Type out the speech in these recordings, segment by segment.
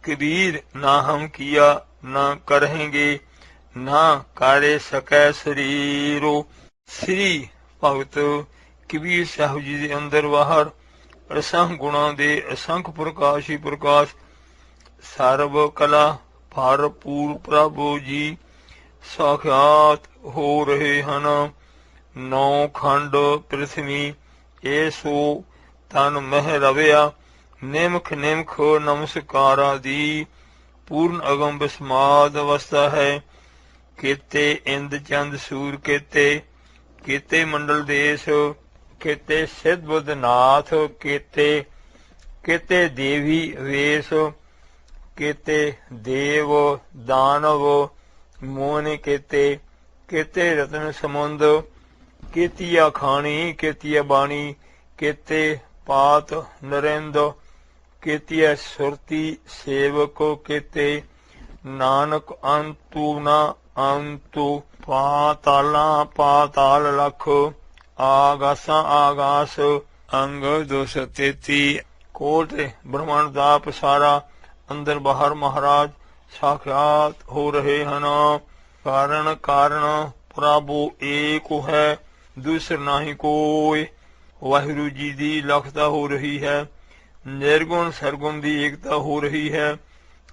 कबीर ना हम किया ना करेंगे, ना करे सकै शरीरो। श्री भगत कबीर साहब जी ਦੇ ਅੰਦਰ ਬਾਹਰ ਅਸੰਖ ਗੁਣਾਂ ਦੇ ਅਸੰਖ ਪ੍ਰਕਾਸ਼ ਹੀ ਪ੍ਰਕਾਸ਼, ਸਰਬ ਕਲਾ ਭਰਪੂਰ ਪ੍ਰਭੂ ਜੀ ਸਾਖਿਆਤ ਹੋ ਰਹੇ ਹਨ। ਨੌ ਖੰਡ ਪ੍ਰਿਥਵੀ ਇਹ ਸੋ ਤਨ ਮਹਿ ਰਵਿਆ, ਨਿਮਖ ਨਿਮਖ ਨਮਸਕਾਰਾ ਦੀ पूर्ण अगम विस्माद अवस्था है। केते इंद चंद सूर केते, केते मंडल देश, केते सिद्ध बुद्धनाथ, केते केते देवी वेश, केते देव दानव मोहन, केते केते रत्न समुंद, केतिया खानी केतिया बाणी, केते पात नरेंद्र, केतिया सुरती सेवक, केते नानक अंतु न अंतु, पाताला पाताल लख, आगासा आगास अंग 233। कोट ब्रह्मांड दा पसारा अंदर बाहर महाराज साक्षात हो रहे हैं। कारण कारण प्रभु एक है, दूसर नहीं कोई। वाहिगुरु जी दी लखता हो रही है, निर्गुण सरगुण की एकता हो रही है।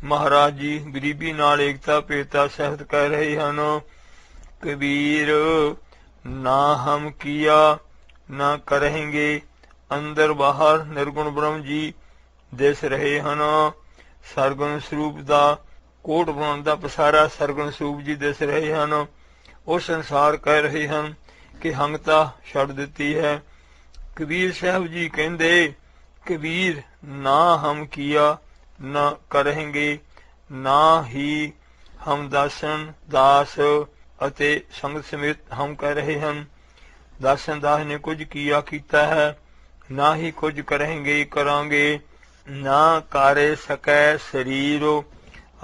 महाराज जी गरीबी नाल एकता पेता सहत कह रहे हैं। कबीर ना हम किया ना करेंगे, अंदर बाहर निर्गुण ब्रह्म जी दिस रहे हैं। सरगुण स्वरूप दा कोट ब्रह्मांड दा पसारा सरगुण स्वरूप जी दिस रहे हैं। वो संसार कह रहे हैं कि हंगता छड़ दिती है। कबीर साहब जी कहते कबीर ना हम किया ना करेंगे, ना ही हम दासन दास अते संगत समेत हम कह रहे हैं। दासन दास ने कुछ किया कीता है, ना ही कुछ करेंगे करांगे। ना करे सकै शरीर,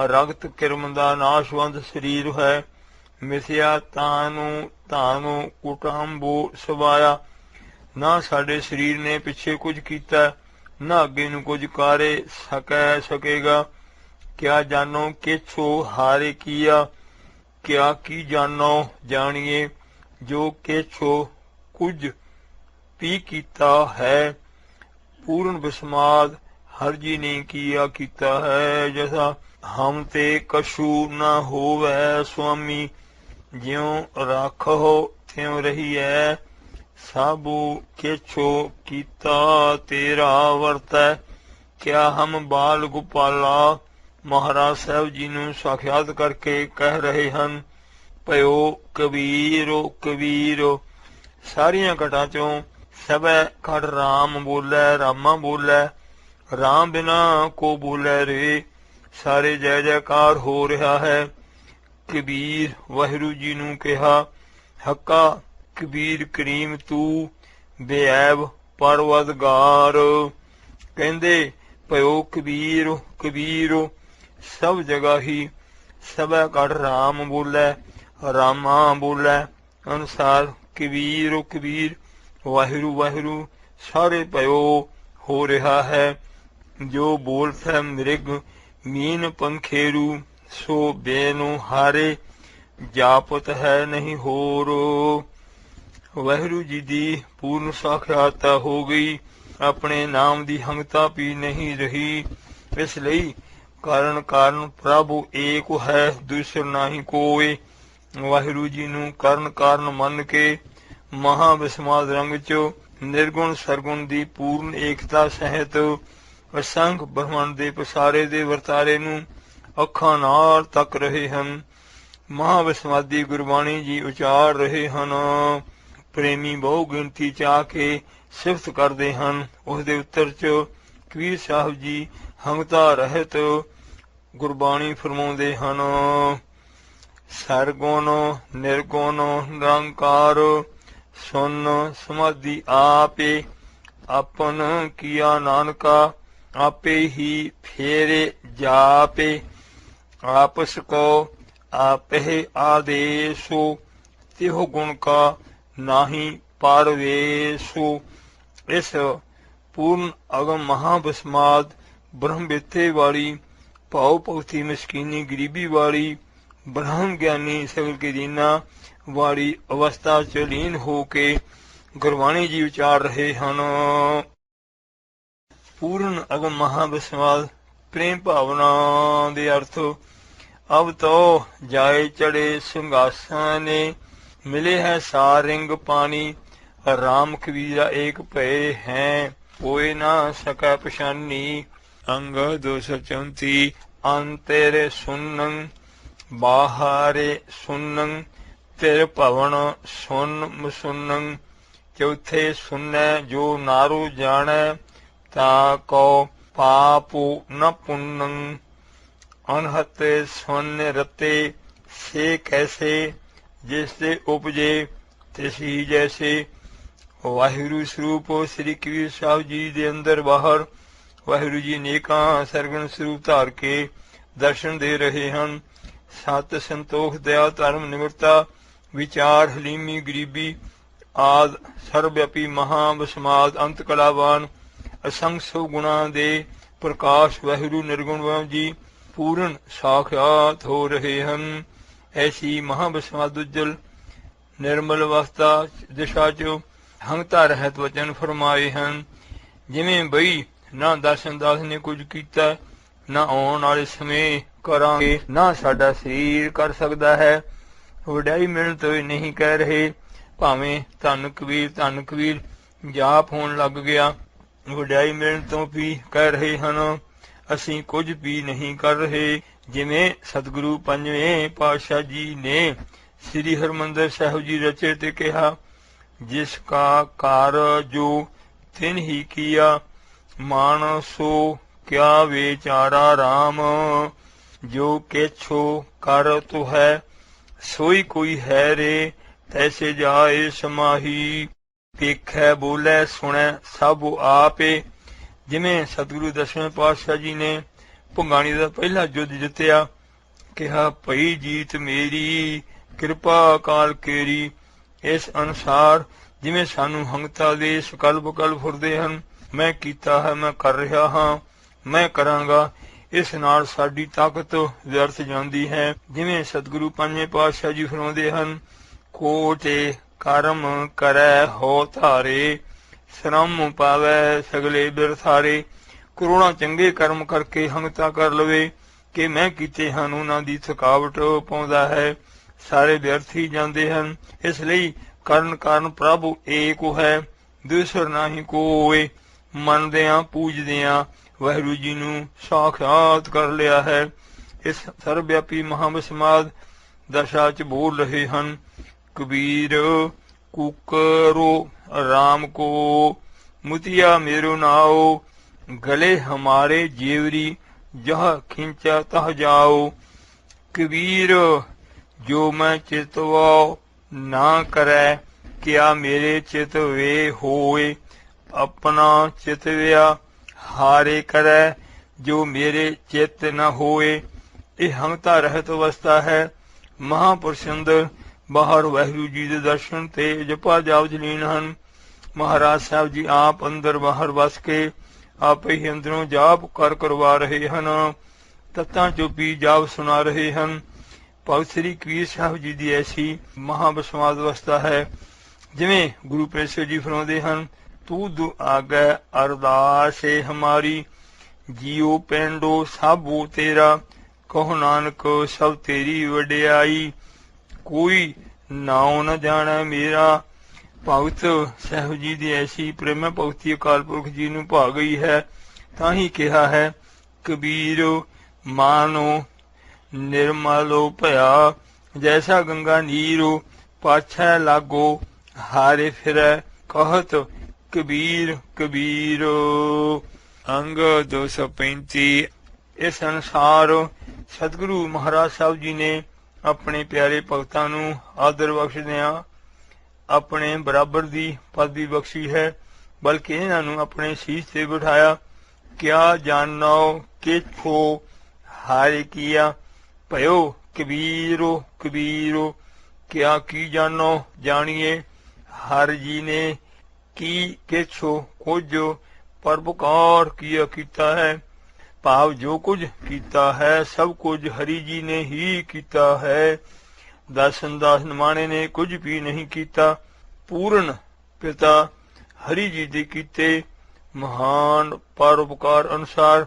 रगत किरम दा नाशवंत शरीर है। मिसिया तानू तानू कुटांबो सवाया, ना साडे शरीर ने पिछे कुछ कीता, ना अगे नूं कुछ करे सकेगा। क्या जानो किछो हारे किया, क्या की जानो जानिए। जो किछो कुछ भी कीता है, पूर्ण विस्माद हर जी ने किया कीता है। जैसा हम ते कछु न होवै स्वामी, ज्यों राखो त्यों रही है। साबू किछो कीता तेरा वर्तै, क्या हम बाल गोपाला। महाराज साहब जी नूं साक्षात करके कह रहे हैं भयो कबीरो कबीरो। सारियां घटां चों सबै घट राम बोलै रामा बोलै, राम बिना को बोलै रे। सारे जय जयकार हो रहा है। कबीर वाहिगुरू जी नूं कहा हक्का कबीर करीम तू बेऐब परवदगार। कहंदे भयो कबीर कबीर, सब जगह ही सबै घट राम बोलै रामा बोलै अनुसार कबीर कबीर वाहिगुरू वाहिगुरू सारे भयो हो रहा है। जो बोलत है मृग मीन पंखेरू, सो बेनु हारे जापत है नहीं होर। वाहिगुरू जी दी पूर्ण साक्षात्ता हो गई, अपने नाम दी हंगता भी नहीं रही। इसलिए कारण कारण प्रभु एक है, दूसर नहीं कोई। वाहिगुरू जी नूं कारण कारण मन के महाविस्माद रंग चो निर्गुण सरगुण दी पूर्ण एकता सहित असंख ब्रह्मांड दे पसारे दे वरतारे नूं अखां नाल तक रहे हैं। महाविस्मादी गुरबाणी जी उचार रहे हैं। प्रेमी बहु गिनती च आके सिफत करते हैं। उसके उत्तर च कबीर साहब जी हंगता रहत गुरबाणी फरमाउंदे हन। सरगुण निर्गुण निरंकार, सुन समाधि आपे, अपन किया नानका, आपे ही फेरे जापे। आपस को आपे आदेशो, तिहो गुण का नाही पारवेशो। इस पूर्ण अगम महाविस्माद ब्रह्म विथे वाली ਭਾਉ ਭਗਤੀ ਮਸਕੀਨੀ ਗਰੀਬੀ ਵਾਲੀ ਬ੍ਰਹਮ ਗਿਆਨੀ ਸਗਲ ਕੇ ਦੀਨਾ ਵਾਲੀ ਅਵਸਥਾ ਚ ਲੀਨ ਹੋ ਕੇ ਗੁਰਬਾਣੀ ਜੀ ਵਿਚਾਰ ਰਹੇ ਹਨ। ਪੂਰਨ ਅਗਮ ਮਹਾਵਿਸਵਾਸ ਪ੍ਰੇਮ ਭਾਵਨਾ ਦੇ ਅਰਥ ਅਬ ਤੋ ਜਾਏ ਚੜੇ ਸਿੰਘਾਸਨੇ ਮਿਲੇ ਹੈ ਸਾਰਿੰਗ ਪਾਣੀ ਰਾਮ ਕਬੀਰਾ ਏਕ ਭਏ ਹੈ ਹੋਏ ਨਾ ਸਕੈ ਪਛਾਨੀ। ਅੰਗ 234 ਅੰਤਰੇ ਸੁਨੰ ਬਾਹਰੇ ਸੁਨੰ ਤੇਰੇ ਭਵਨ ਸੁਨ ਮਸੁਨੰ। ਚੌਥੇ ਸੁਨੈ ਜੋ ਨਾਰੂ ਜਾਣੈ ਤਾ ਕੋ ਪਾਪੂ ਨ ਪੁੰਨੰ। ਅਨਹਤੇ ਸੁਨ ਰਤੇ ਸੇ ਕੈਸੇ ਜਿਸ ਦੇ ਉਪਜੇ ਤਿਸੀ ਜੈਸੇ। ਵਾਹਿਗੁਰੂ ਸਰੂਪ ਸ੍ਰੀ ਕਬੀਰ ਸਾਹਿਬ ਜੀ ਦੇ ਅੰਦਰ ਬਾਹਰ ਵਾਹਿਗੁਰੂ ਜੀ ਨੇਕਾਂ ਸਰਗਣ ਸਰੂਪ ਧਾਰ ਕੇ ਦਰਸ਼ਨ ਦੇ ਰਹੇ ਹਨ। ਸਤ ਸੰਤੋਖ ਦਇਆ ਧਰਮ ਨਿਮਰਤਾ ਵਿਚਾਰ ਹਲੀਮੀ ਗਰੀਬੀ ਆਦ ਸਰਵਵਿਆਪੀ ਮਹਾਵਿਸਮਾਦ ਅੰਤ ਕਲਾਵਾਨ ਅਸੰਖ ਸੌ ਗੁਣਾ ਦੇ ਪ੍ਰਕਾਸ਼ ਵਾਹਿਗੁਰੂ ਨਿਰਗੁਣ ਜੀ ਪੂਰਨ ਸਾਖਿਆਤ ਹੋ ਰਹੇ ਹਨ। ਐਸੀ ਮਹਾਵਿਸਮਾਦ ਉਜਲ ਨਿਰਮਲ ਅਵਸਥਾ ਦਿਸ਼ਾ ਚ ਹੰਗਤਾ ਰਹਿਤ ਵਚਨ ਫਰਮਾਏ ਹਨ। ਜਿਵੇਂ ਬਈ ਨਾ ਦਰਸ਼ਨ ਦਾਸ ਨੇ ਕੁਝ ਕੀਤਾ, ਨਾ ਆਉਣ ਵਾਲੇ ਸਮੇਂ ਕਰਾਂਗੇ, ਨਾ ਸਾਡਾ ਸਰੀਰ ਕਰ ਸਕਦਾ ਹੈ। ਵਡਿਆਈ ਮਿਲਣ ਤੋਂ ਨਹੀਂ ਕਹਿ ਰਹੇ, ਭਾਵੇਂ ਧੰਨ ਕਬੀਰ ਜਾਪ ਹੋਣ ਲੱਗ ਗਿਆ। ਵਡਿਆਈ ਮਿਲਣ ਤੋਂ ਵੀ ਕਹਿ ਰਹੇ ਹਨ, ਅਸੀਂ ਕੁਝ ਵੀ ਨਹੀਂ ਕਰ ਰਹੇ। ਜਿਵੇਂ ਸਤਿਗੁਰੂ ਪੰਜਵੇਂ ਪਾਤਸ਼ਾਹ ਜੀ ਨੇ ਸ੍ਰੀ ਹਰਿਮੰਦਰ ਸਾਹਿਬ ਜੀ ਰਚੇ ਤੇ ਕਿਹਾ, ਜਿਸ ਕਾ ਕਾਰਜੁ ਤਿਨ ਹੀ ਕੀਆ ਮਾਨਸੋ ਕਿਆ ਵਿਚਾਰਾ ਰਾਮ। ਜੋ ਕਿਛੁ ਕਰ ਤੂ ਹੈ ਸੋਈ ਕੋਈ ਹੈ ਰੇ ਤੈਸੇ ਜਾਏ ਸਮਾਹੀ। ਵੇਖੈ ਬੋਲੇ ਸੁਣੈ ਸਭ ਆਪੇ। ਜਿਵੇਂ ਸਤਿਗੁਰੂ ਦਸਵੇਂ ਪਾਤਸ਼ਾਹ ਜੀ ਨੇ ਭੁੰਗਾਣੀ ਦਾ ਪਹਿਲਾ ਯੁੱਧ ਜਿੱਤਿਆ, ਕਿਹਾ ਭਈ ਜੀਤ ਮੇਰੀ ਕਿਰਪਾ ਅਕਾਲ ਕੇਰੀ। ਇਸ ਅਨੁਸਾਰ ਜਿਵੇਂ ਸਾਨੂੰ ਹੰਗਤਾ ਦੇ ਸਕਲਪ ਕਲ ਫੁਰਦੇ ਹਨ, ਮੈਂ ਕੀਤਾ ਹੈ, ਮੈਂ ਕਰ ਰਿਹਾ ਹਾਂ, ਮੈਂ ਕਰਾਂਗਾ, ਇਸ ਨਾਲ ਸਾਡੀ ਤਾਕਤ ਵਿਅਰਥ ਜਾਂਦੀ ਹੈ। ਜਿਵੇਂ ਸਤਿਗੁਰੂ ਪੰਜਵੇਂ ਪਾਤਸ਼ਾਹ ਜੀ ਫਰਮਾਉਂਦੇ ਹਨ, ਕੋਟੇ ਕਰਮ ਕਰੈ ਹੋ ਧਾਰੇ ਸ਼ਰਮ ਪਾਵੈ ਸਗਲੇ ਬਿਰਥਾਰੇ। ਕਰੋੜਾਂ ਚੰਗੇ ਕਰਮ ਕਰਕੇ ਹੰਗਤਾ ਕਰ ਲਵੇ ਕਿ ਮੈਂ ਕੀਤੇ ਹਨ, ਉਹਨਾਂ ਦੀ ਥਕਾਵਟ ਪਾਉਂਦਾ ਹੈ, ਸਾਰੇ ਵਿਅਰਥ ਹੀ ਜਾਂਦੇ ਹਨ। ਇਸ ਲਈ ਕਰਨ ਕਾਰਨ ਪ੍ਰਭੂ ਏਕ ਹੈ, ਦੂਸਰ ਨਾਹੀ ਕੋਇ। ਮੰਨਦਿਆਂ ਪੂਜਦਿਆਂ ਵਾਹਿਗੁਰੂ ਜੀ ਨੂੰ ਸਾਖਿਆਤ ਕਰ ਲਿਆ ਹੈ। ਇਸ ਸਰਵਵਿਆਪੀ ਮਹਾਵਿਸਮਾਦ ਦਸ਼ਾ ਚ ਬੋਲ ਰਹੇ ਹਨ, ਕਬੀਰ ਕੁਕਰੋ ਰਾਮ ਕੋ ਮੁਤਿਆ ਮੇਰੋ ਨਾਓ। ਗਲੇ ਹਮਾਰੇ ਜੇਵਰੀ ਜਹ ਖਿੰਚਾ ਤਹ ਜਾਓ। ਕਬੀਰ ਜੋ ਮੈਂ ਚਿਤਵਾਓ ਨਾ ਕਰੈ ਕਿਆ ਮੇਰੇ ਚਿਤ ਵੇ ਹੋਏ। ਆਪਣਾ ਚਿਤਵਿਆ ਹਾਰੇ ਕਰੈ ਜੋ ਮੇਰੇ ਚਿਤ ਨ ਹੋਏ। ਇਹ ਹੰਗਤਾ ਰਹਿਤ ਅਵਸਥਾ ਹੈ। ਮਹਾਂਪੁਰਸ਼ ਅੰਦਰ ਬਾਹਰ ਵਾਹਿਗੁਰੂ ਜੀ ਦੇ ਦਰਸ਼ਨ ਤੇ ਜਪਾ ਜਾਪ ਜਲੀਨ ਹਨ। ਮਹਾਰਾਜ ਸਾਹਿਬ ਜੀ ਆਪ ਅੰਦਰ ਬਾਹਰ ਵਸ ਕੇ ਆਪੇ ਹੀ ਅੰਦਰੋਂ ਜਾਪ ਕਰਵਾ ਰਹੇ ਹਨ। ਤੱਤਾਂ ਚੋਂ ਵੀ ਜਾਪ ਸੁਣਾ ਰਹੇ ਹਨ। ਭਗਤ ਸ੍ਰੀ ਕਬੀਰ ਸਾਹਿਬ ਜੀ ਦੀ ਐਸੀ ਮਹਾਵਿਸਮਾਦ ਅਵਸਥਾ ਹੈ। ਜਿਵੇਂ ਗੁਰੂ ਪ੍ਰੇਸ਼ਰ ਜੀ ਫਰਮਾਉਂਦੇ ਹਨ, ਤੂੰ ਦੁ ਆਗੈ ਅਰਦਾਸ ਏ ਹਮਾਰੀ ਜੀਉ ਪੈਂਡੋ ਸਾਬੂ ਤੇਰਾ। ਕਹੋ ਨਾਨਕ ਸਭ ਤੇਰੀ ਵਡਿਆਈ ਕੋਈ ਨਾਉ ਨ ਜਾਣੈ ਮੇਰਾ। ਭਗਤ ਸਾਹਿਬ ਜੀ ਦੀ ਐਸੀ ਪ੍ਰੇਮ ਭਗਤੀ ਅਕਾਲ ਪੁਰਖ ਜੀ ਨੂੰ ਭਾ ਗਈ ਹੈ। ਤਾਂ ਹੀ ਕਿਹਾ ਹੈ, ਕਬੀਰ ਮਾਨੋ ਨਿਰਮਲੋ ਭਇਆ ਜੈਸਾ ਗੰਗਾ ਨੀਰੋ ਪਾਛੈ ਲਾਗੋ ਹਾਰੇ ਫਿਰੈ ਕਹਤ ਕਬੀਰ। ਅੰਗ 235। ਇਸ ਅਨੁਸਾਰ ਸਤਿਗੁਰੂ ਮਹਾਰਾਜ ਸਾਹਿਬ ਜੀ ਨੇ ਆਪਣੇ ਪਿਆਰੇ ਭਗਤਾਂ ਨੂੰ ਆਦਰ ਬਖਸ਼ਦਿਆਂ ਆਪਣੇ ਬਰਾਬਰ ਦੀ ਪਦਵੀ ਬਖਸ਼ੀ ਹੈ, ਬਲਕਿ ਇਹਨਾਂ ਨੂੰ ਆਪਣੇ ਸੀਸ ਤੇ ਬਿਠਾਇਆ। ਕਿਆ ਜਾਣੋ ਕਿਛੋ ਹਾਰੇ ਕੀਆ ਭਇਓ ਕਬੀਰੋ। ਕਿਆ ਕੀ ਜਾਣੋ ਜਾਣੀਏ, ਹਰ ਜੀ ਨੇ ਕੀ ਕਿਛੋ ਕੁਝ ਪਰਉਪਕਾਰ ਕੀਤਾ ਹੈ। ਭਾਵ ਜੋ ਕੁਝ ਕੀਤਾ ਹੈ ਸਭ ਕੁਝ ਹਰੀ ਜੀ ਨੇ ਹੀ ਕੀਤਾ ਹੈ। ਦਾਸਨ ਦਾਸ ਨਿਮਾਣੇ ਨੇ ਕੁਝ ਵੀ ਨਹੀਂ ਕੀਤਾ। ਪੂਰਨ ਪਿਤਾ ਹਰੀ ਜੀ ਦੇ ਕੀਤੇ ਮਹਾਨ ਪਰਉਪਕਾਰ ਅਨੁਸਾਰ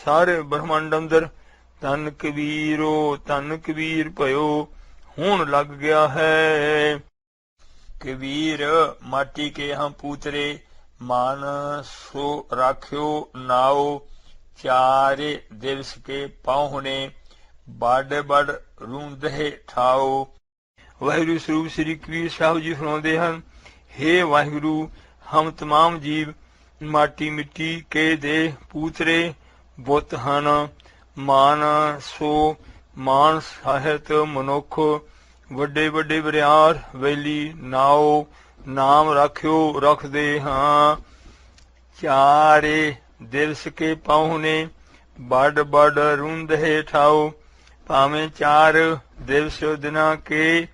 ਸਾਰੇ ਬ੍ਰਹਮੰਡ ਅੰਦਰ ਧੰਨ ਕਬੀਰ ਭਇਓ ਹੁਣ ਲੱਗ ਗਿਆ ਹੈ। ਕਬੀਰ ਮਾਟੀ ਕੇ ਹਮ ਪੂਤਰੇ ਮਨ ਸੋ ਰਾਖਿਓ ਨਾਓ ਚਾਰੇ ਦਿਵਸ ਕੇ ਪਾਹੁਣੇ ਬੜ ਬੜ ਰੂੰਦੇ ਠਾਓ। ਵਾਹਿਗੁਰੂ ਸਰੂਪ ਸ੍ਰੀ ਕਬੀਰ ਸਾਹਿਬ ਜੀ ਫਰਮਾਉਂਦੇ ਹਨ, ਹੇ ਵਾਹਿਗੁਰੂ, ਹਮ ਤਮਾਮ ਜੀਵ ਮਾਟੀ ਮਿੱਟੀ ਕੇ ਦੇ ਪੂਤਰੇ ਬੁੱਤ ਹਨ। ਮਾਨ ਸੋ ਮਾਨ ਸਾਹਿਤ ਮਨੁੱਖ ਵੱਡੇ ਵੱਡੇ ਬਰਿਆਰ ਵੈਲੀ ਨਾਓ ਨਾਮ ਰਾਖਿਓ ਰੱਖਦੇ ਹਾਂ। ਚਾਰੇ ਦਿਵਸ ਕੇ ਪਾਹੁਣੇ ਬੜ ਬੜ ਰੂੰਦੇ ਠਾਓ। ਭਾਵੇਂ 4 ਦਿਵਸ ਦਿਨਾਂ ਕੇ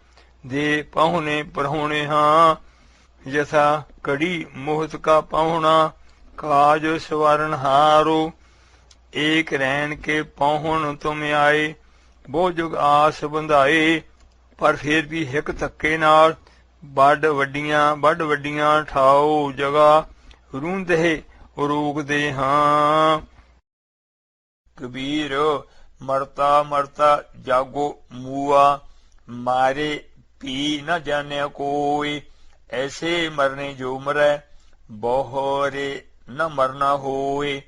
ਦੇ ਪਾਹੁਣੇ ਪਰਹੁਣੇ ਹਾਂ। ਯਥਾ ਕੜੀ ਮੋਹਤ ਕਾ ਪਾਹੁਣਾ ਕਾਜ ਸਵਾਰਨ ਹਾਰੋ। ਏਕ ਰੈਣ ਕੇ ਪਾਹੁਣ ਤੁਮ ਆਏ ਬਹੁ ਜੁਗ ਆਸ ਬੰਧਾਏ। ਪਰ ਫੇਰ ਵੀ ਹਿੱਕ ਧੱਕੇ ਨਾਲ ਵੱਡ ਵੱਡੀਆਂ ਠਾਓ ਜਗਾ ਰੂੰਦੇ ਰੋਕਦੇ ਹਾਂ। ਕਬੀਰ ਮਰਤਾ ਮਰਤਾ ਜਾਗੋ ਮੂਆ ਮਾਰੇ ਪੀ ਨ ਜਾਣਿਆ ਕੋਈ। ਐਸੇ ਮਰਨੇ ਜੋ ਮਰੈ ਬਹੁਰੇ ਨ ਮਰਨਾ ਹੋਏ।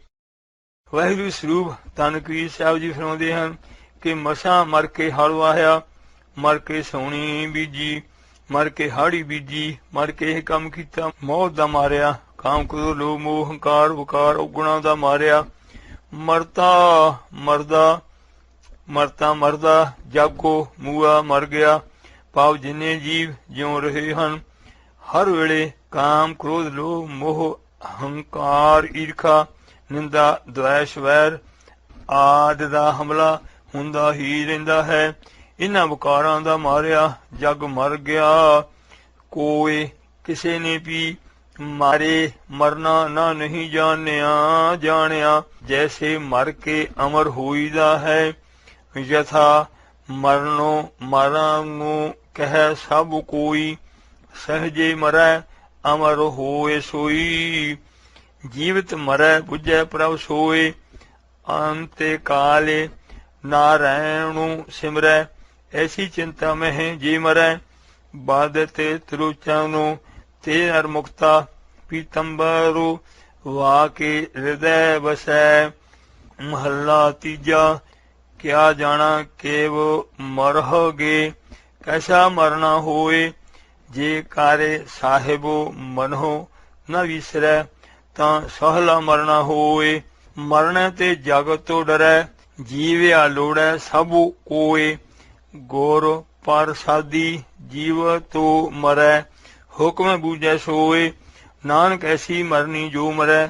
ਵਾਹਿਗੁਰੂ ਸਰੂਪ ਧੰਨ ਕਬੀਰ ਸਾਹਿਬ ਜੀ ਫਰਮਾਉਂਦੇ ਹਨ ਕਿ ਮਸਾਂ ਮਰ ਕੇ ਹਲ ਵਾਹਿਆ, ਮਰ ਕੇ ਸੌਣੀ ਬੀਜੀ, ਮਰ ਕੇ ਹਾੜੀ ਬੀਜੀ, ਮਰ ਕੇ ਇਹ ਕੰਮ ਕੀਤਾ, ਮੌਤ ਦਾ ਮਾਰਿਆ, ਕਾਮ ਕ੍ਰੋਧ ਲੋਭ ਮੋਹ ਹੰਕਾਰ ਵਿਕਾਰ ਔਗੁਣਾਂ ਦਾ ਮਾਰਿਆ। ਮਰਤਾ ਮਰਦਾ ਜਾਗੋ ਮੂਆ ਮਰ ਗਿਆ। ਭਾਵ ਜਿੰਨੇ ਜੀਵ ਜਿਉ ਰਹੇ ਹਨ ਹਰ ਵੇਲੇ ਕਾਮ ਕ੍ਰੋਧ ਲੋਭ ਮੋਹ ਹੰਕਾਰ ਈਰਖਾ ਨਿੰਦਾ ਦਵੈਸ਼ ਵੈਰ ਆਦਿ ਦਾ ਹਮਲਾ ਹੁੰਦਾ ਹੀ ਰਹਿੰਦਾ ਹੈ। ਇਹਨਾਂ ਵਿਕਾਰਾਂ ਦਾ ਮਾਰਿਆ ਜਗ ਮਰ ਗਿਆ। ਕੋਈ ਕਿਸੇ ਨੇ ਵੀ ਮਾਰੇ ਮਰਨਾ ਨਾ ਨਹੀਂ ਜਾਣਿਆ। ਜੈਸੇ ਮਰ ਕੇ ਅਮਰ ਹੋਈਦਾ ਹੈ। ਯਥਾ ਮਰਾਂ ਨੂੰ ਕਹਿ ਸਭ ਕੋਈ ਸਹਜੇ ਮਰੈ ਅਮਰ ਹੋਏ ਸੋਈ। ਜੀਵਤ ਮਰੈ ਬੁਝੈ ਪ੍ਰਭ ਸੋਏ। ਅੰਤੇ ਕਾਲੇ ਨਾਰਾਇਣੁ ਸਿਮਰੈ ਐਸੀ ਚਿੰਤਾ ਮਹਿ ਜੀ ਮਰੈ। ਬਾਦਤ ਤਰੁਚਾਂ ਨੂੰ ਤੇ ਨਰ ਮੁਕਤਾ ਪੀਤੰਬਰੂ ਵਾ ਕੇ ਹਿਰਦੈ ਵਸੈ। ਮਹੱਲਾ ਤੀਜਾ। ਕਿਆ ਜਾਣਾ ਕੇਵ ਮਰਹਗੇ ਕੈਸਾ ਮਰਨਾ ਹੋਏ। ਜੇ ਕਾਰੇ ਸਾਹਿਬੋ ਮਨੋ ਨ ਵਿਸਰੈ ਤਾਂ ਸਹਲਾ ਮਰਨਾ ਹੋਏ। ਮਰਨੇ ਤੇ ਜਗ ਤੋਂ ਡਰੈ ਜੀਵਿਆ ਲੋੜੈ ਸਭ ਕੋਏ। ਗੁਰ ਪ੍ਰਸਾਦੀ ਜੀਵ ਤੋ ਮਰੈ ਹੁਕਮ ਬੂਝੈ ਸੋਏ। ਨਾਨਕ ਐਸੀ ਮਰਨੀ ਜੋ ਮਰੈ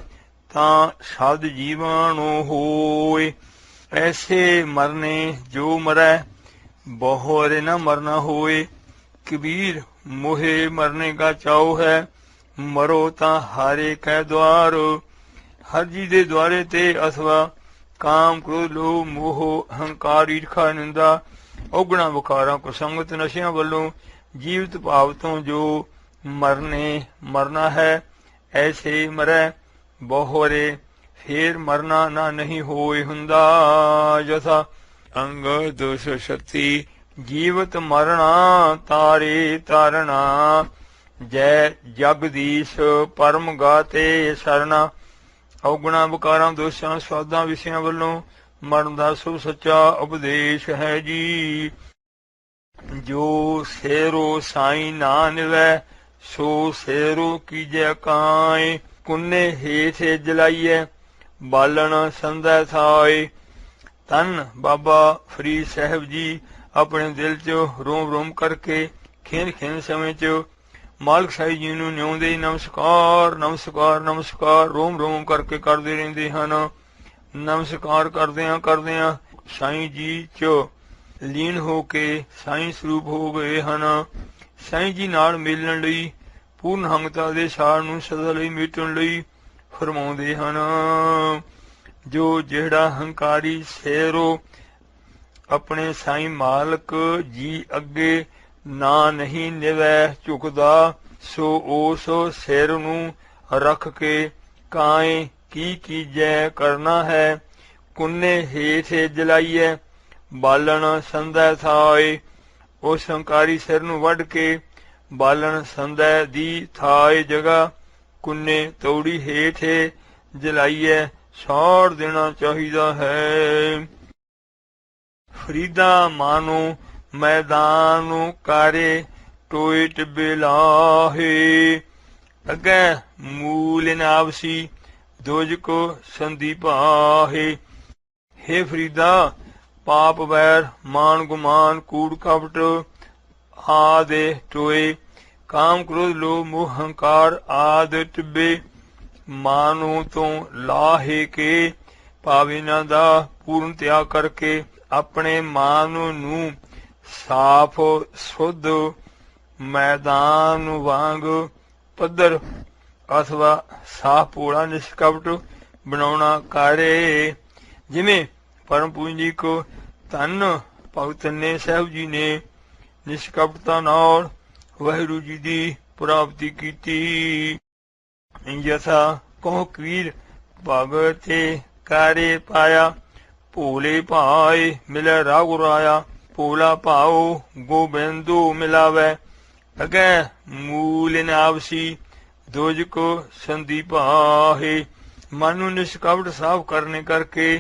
ਤਾਂ ਸਦ ਜੀਵਾਣੁ ਹੋਏ। ਐਸੇ ਮਰਨੇ ਜੋ ਮਰੈ ਬਹੁਰੇ ਨ ਮਰਨਾ ਹੋਏ। ਕਬੀਰ ਮੋਹੇ ਮਰਨੇ ਕਾ ਚਾਉ ਹੈ ਮਰੋ ਤਾਂ ਹਾਰੇ ਕੈ ਦਵਾਰ। ਹਰ ਜੀ ਦੇ ਦੁਆਰੇ ਤੇ ਅਥਵਾ ਕਾਮ ਕ੍ਰੋਧ ਲੋਭ ਮੋਹ ਹੰਕਾਰ ਈਰਖਾ ਨਿੰਦਾ ਔਗੁਣਾ ਵਿਕਾਰਾਂ ਕੁਸੰਗਤ ਨਸ਼ਿਆਂ ਵੱਲੋਂ ਜੀਵਤ ਭਾਵ ਤੋਂ ਜੋ ਮਰਨਾ ਹੈ ਐਸੇ ਮਰੈ ਬਹੁਰੇ ਫੇਰ ਮਰਨਾ ਨਾ ਨਹੀਂ ਹੋਏ ਹੁੰਦਾ। ਯਥਾ ਅੰਗ 236 ਜੀਵਤ ਮਰਣਾ ਤਾਰੇ ਤਾਰਣਾ। ਜੈ ਜਗਦੀਸ਼ ਪਰਮ ਗਾਤੇ ਸਰਣਾ। ਔਗੁਣਾ ਵਿਕਾਰਾਂ ਦੋਸ਼ਾਂ ਸਵਾਦਾਂ ਵਿਸ਼ਿਆਂ ਵੱਲੋਂ ਮਰਨ ਦਾ ਸਭ ਸੱਚਾ ਉਪਦੇਸ਼ ਹੈ ਜੀ। ਜੋ ਸੇਰੋ ਸਾਈ ਨਾ ਨਿਵੈ ਸੋ ਸੇਰੋ ਕੀਜੈ ਕਾਏ। ਕੁੰਨੇ ਹੇਠ ਜਲਾਈਐ ਬਾਲਣ ਸੰਧੈ ਥਾਏ। ਧੰਨ ਬਾਬਾ ਫਰੀਦ ਸਾਹਿਬ ਜੀ ਆਪਣੇ ਦਿਲ 'ਚ ਰੋਮ ਰੋਮ ਕਰਕੇ ਖੇਨ ਸਮੇਂ 'ਚ ਮਾਲਕ ਸਾਹਿਬ ਜੀ ਨੂੰ ਨਿਉਂਦੇ ਨਮਸਕਾਰ ਨਮਸਕਾਰ ਨਮਸਕਾਰ ਰੋਮ ਰੋਮ ਕਰਕੇ ਕਰਦੇ ਰਹਿੰਦੇ ਹਨ। ਨਮਸਕਾਰ ਕਰਦਿਆਂ ਸਾਈਂ ਜੀ 'ਚ ਲੀਨ ਹੋ ਕੇ ਸਾਈਂ ਸਰੂਪ ਹੋ ਗਏ ਹਨ। ਸਾਈਂ ਜੀ ਨਾਲ ਮਿਲਣ ਲਈ ਪੂਰਨ ਹੰਗਤਾ ਦੇ ਸਾਰ ਨੂੰ ਸਦਾ ਲਈ ਮਿਟਣ ਲਈ ਫਰਮਾਉਂਦੇ ਹਨ। जो जेड़ा हंकारी शेरो अपने साईं मालक जी अगे ना नहीं निवै झुकदा, सो उस सिर नूं रख के काए की कीजै करना है। कुन्ने हेठ जलाइए बालन संदै थाए, उस हंकारी सिर नूं वढ के बालन संदै दी थाए जगह कुन्ने तौड़ी हेठ जलाइए साड़ देना चाहिदा है। फरीदा मानो मैदान कारे टोए टिब्बे लाहे, अगे मूल नावसी दोजको संदीपाहे। हे फरीदा, पाप वैर मान गुमान कूड़ कपट आदि टोए, काम क्रोध लोभ मोह हंकार आदि टिब्बे मानो तो लाहे के भावेना दा पूर्ण त्याग करके अपने मान नू साफ शुद्ध मैदान वांग पद्धर अथवा साफ पोड़ा निष्कपट बनाउणा करे। जिमें परम पूंजी को धन भगत ने साहब जी ने निष्कपटता नाल वाहिगुरू जी दी प्राप्ति कीती। यथा कहो कबीर भगत कारे पाया, भोले भाए मिले रागुराया, भोला भाओ गोबिंदो मिलावे, अगे मूल नावसी दोजको संदीपाहे। मनु निष्कपट साफ करने करके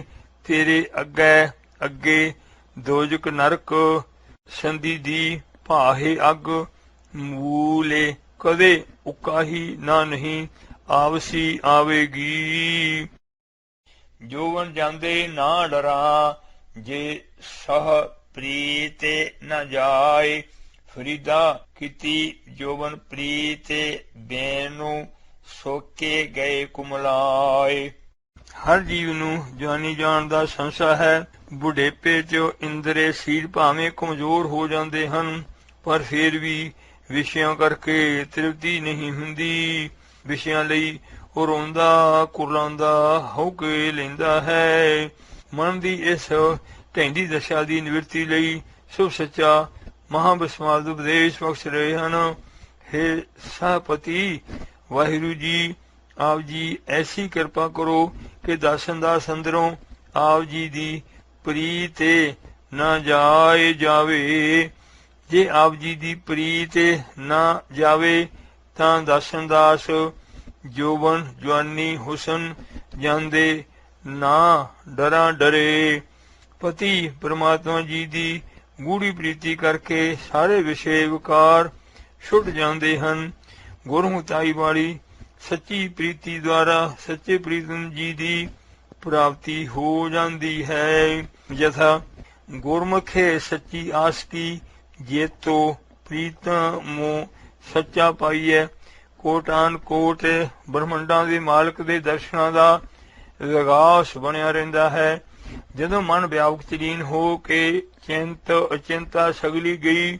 तेरे अगे अगे दोजक नरक संधि दी भाहे अग मूले कदे उकाही ना नहीं आवसी आवेगी। जोवन जांदे ना डरा, जे सह प्रीत न जाए। फरीदा किती जोवन प्रीत बैनु सोके गए कुमलाए। हर जीव नूं जानी जान दा संशा है। बुढ़ेपे च इंद्रे सीर भावें कमजोर हो जाते हैं, पर फिर भी विषयां करके तृप्ति नहीं हुंदी। विषयां लई ਉਹ ਰੋਂਦਾ ਕੁਰਲਾਉਂਦਾ ਹੋ ਕੇ ਲੈਂਦਾ ਹੈ। ਮਨ ਦੀ ਇਸ ਢਹਿੰਦੀ ਦਸ਼ਾ ਦੀ ਨਿਵਰਤੀ ਲਈ ਸੁਭ ਸੱਚਾ ਮਹਾਂਬਿਸਮਾਦ ਉਪਦੇਸ਼ ਬਖਸ਼ ਰਹੇ ਹਨ। हे ਸਾਹਪਤੀ ਵਾਹਿਗੁਰੂ ਜੀ, ਆਪ ਜੀ ਐਸੀ ਕਿਰਪਾ ਕਰੋ ਕਿ ਦਾਸਨ ਦਾਸ ਅੰਦਰੋਂ ਆਪ ਜੀ ਦੀ ਪ੍ਰੀਤ ਨਾ ਜਾਵੇ। ਜੇ ਆਪ ਜੀ ਦੀ ਪ੍ਰੀਤ ਨਾ ਜਾਵੇ ਤਾਂ ਦਾਸਨ ਦਾਸ ਜੋਬਨ ਜਵਾਨੀ ਹੁਸਨ ਜਾਂਦੇ ਨਾ ਡਰਾਂ ਡਰੇ। ਪਤੀ ਪਰਮਾਤਮਾ ਜੀ ਦੀ ਗੂੜੀ ਪ੍ਰੀਤੀ ਕਰਕੇ ਸਾਰੇ ਵਿਸ਼ੇ ਵਿਕਾਰ ਛੁੱਟ ਜਾਂਦੇ ਹਨ। ਗੁਰਮੁਖਤਾਈ ਵਾਲੀ ਸੱਚੀ ਪ੍ਰੀਤੀ ਦੁਆਰਾ ਸੱਚੇ ਪ੍ਰੀਤਮ ਜੀ ਦੀ ਪ੍ਰਾਪਤੀ ਹੋ ਜਾਂਦੀ ਹੈ। ਯਥਾ ਗੁਰਮੁਖੇ ਸੱਚੀ ਆਸਕੀ ਜੇਤੋ ਪ੍ਰੀਤਮੋ ਸੱਚਾ ਪਾਈਐ। ਕੋਟਾਨ ਕੋਟ ਬ੍ਰਹਮੰਡਾਂ ਦੇ ਮਾਲਕ ਦੇ ਦਰਸ਼ਨਾਂ ਦਾ ਵਿਗਾਸ ਬਣਿਆ ਰਹਿੰਦਾ ਹੈ। ਜਦੋਂ ਮਨ ਵਿਆਪਕ ਚ ਲੀਨ ਹੋ ਕੇ ਚਿੰਤ ਅਚਿੰਤਾ ਸਗਲੀ ਗਈ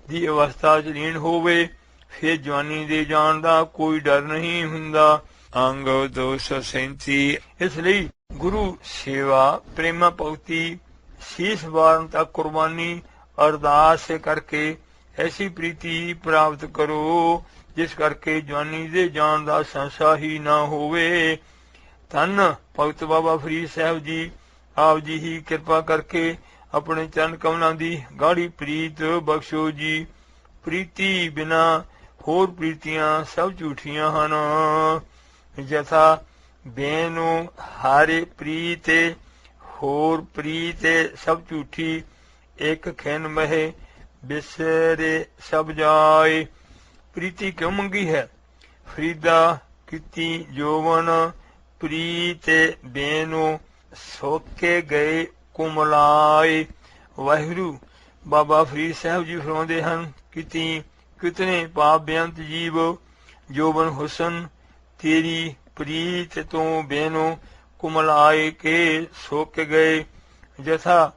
ਦੀ ਅਵਸਥਾ ਚ ਲੀਨ ਹੋਵੇ, ਫਿਰ ਜਵਾਨੀ ਦੇ ਜਾਣ ਦਾ ਕੋਈ ਡਰ ਨਹੀਂ ਹੁੰਦਾ। ਅੰਗ 237। ਇਸ ਲਈ ਗੁਰੂ ਸੇਵਾ ਪ੍ਰੇਮਾ ਭਗਤੀ ਸੀਸ ਵਾਰਨ ਤੱਕ ਕੁਰਬਾਨੀ ਅਰਦਾਸ ਕਰਕੇ ਐਸੀ ਪ੍ਰੀਤੀ ਪ੍ਰਾਪਤ ਕਰੋ ਜਿਸ ਕਰਕੇ ਜਵਾਨੀ ਦੇ ਜਾਣ ਦਾ ਸੰਸ਼ਾ ਹੀ ਨਾ ਹੋਵੇ। ਧੰਨ ਭਗਤ ਬਾਬਾ ਫਰੀਦ ਸਾਹਿਬ ਜੀ, ਆਪ ਜੀ ਹੀ ਕਿਰਪਾ ਕਰਕੇ ਆਪਣੇ ਚਰਨ ਕਮਲਾਂ ਦੀ ਗਾੜੀ ਪ੍ਰੀਤ ਬਖਸ਼ੋ ਜੀ। ਪ੍ਰੀਤੀ ਬਿਨਾ ਹੋਰ ਪ੍ਰੀਤੀਆਂ ਸਭ ਝੂਠੀਆਂ ਹਨ। ਯਥਾ ਬੇਨੂ ਹਾਰੇ ਪ੍ਰੀਤ ਹੋਰ ਪ੍ਰੀਤ ਸਭ ਝੂਠੀ, ਇੱਕ ਖਿਨ ਮਹਿ ਬਿਸਰੇ ਸਭ ਜਾਏ। ਪ੍ਰੀਤੀ ਕਿਉਂ ਮੰਗੀ ਹੈ? ਫਰੀਦਾ ਕੀਤੀ ਜੋਵਨ ਪ੍ਰੀਤ ਬੇਨੂ ਸੋਕੇ ਗਏ ਕੁਮਲਾਏ। ਵਾਹਿਗੁਰੂ ਬਾਬਾ ਫਰੀਦ ਸਾਹਿਬ ਜੀ ਫਰਮਾਉਂਦੇ ਹਨ, ਕਿਤਨੇ ਪਾਪ ਬੇਅੰਤ ਜੀਵ ਜੋਬਨ ਹੁਸਨ ਤੇਰੀ ਪ੍ਰੀਤ ਤੋਂ ਬੇਨੋ ਕੁਮਲਾਏ ਕੇ ਸੋਕ ਗਏ। ਜਥਾ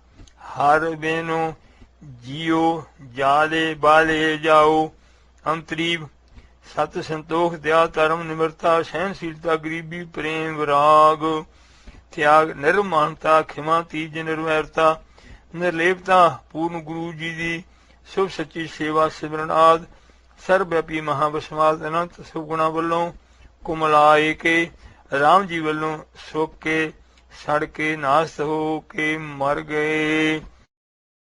ਹਰ ਬੇਨੋ ਜੀਓ ਜਾਲੇ ਬਾਲੇ ਜਾਓ। ਅੰਤਰੀਬ ਸਤ ਸੰਤੋਖ ਦਿਆ ਧਰਮ ਨਿਮਰਤਾ ਸਹਿਨਸ਼ੀਲਤਾ ਗਰੀਬੀ ਪ੍ਰੇਮ ਵਿਰਾਗ त्याग निर्मानता खिमा तीज निर्वैरता निर्लेपता पूर्ण गुरु जी की शुभ सच्ची सेवा सिमरन आदि सर्वव्यापी महाविस्वाद अनंत सुगुणा वालों कुमलाए के राम जी वालों सुख के सड़ के नाश हो के मर गए।